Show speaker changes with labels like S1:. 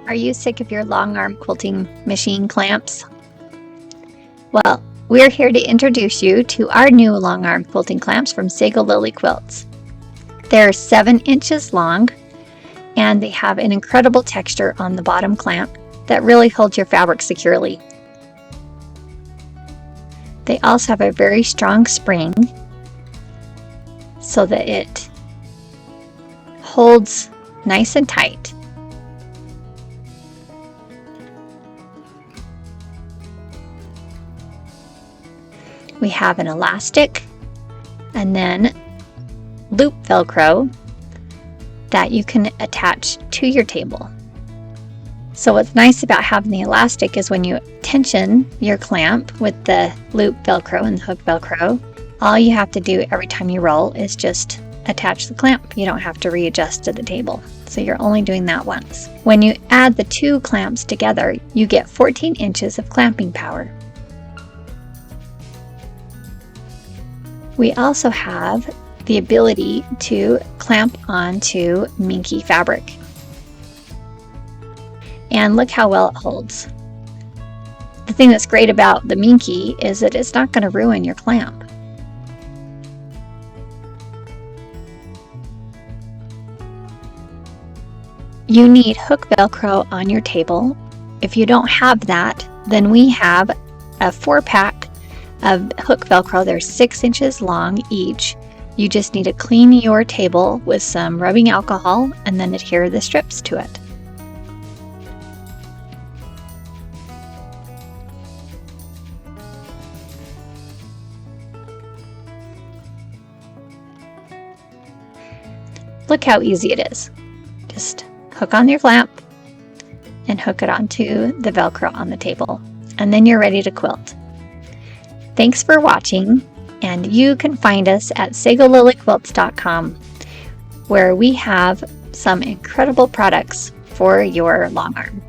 S1: Are you sick of your long arm quilting machine clamps? Well, we're here to introduce you to our new long arm quilting clamps from Sego Lily Quilts. They're 7 inches long and they have an incredible texture on the bottom clamp that really holds your fabric securely. They also have a very strong spring so that it holds nice and tight. We have an elastic and then loop Velcro that you can attach to your table. So what's nice about having the elastic is when you tension your clamp with the loop Velcro and the hook Velcro, all you have to do every time you roll is just attach the clamp. You don't have to readjust to the table. So you're only doing that once. When you add the 2 clamps together, you get 14 inches of clamping power. We also have the ability to clamp onto minky fabric. And look how well it holds. The thing that's great about the minky is that it's not going to ruin your clamp. You need hook Velcro on your table. If you don't have that, then we have a 4-pack of hook Velcro. They're 6 inches long each. You just need to clean your table with some rubbing alcohol and then adhere the strips to it. Look how easy it is. Just hook on your clamp and hook it onto the Velcro on the table, and then you're ready to quilt. Thanks for watching, and you can find us at segolilyquilts.com, where we have some incredible products for your long arm.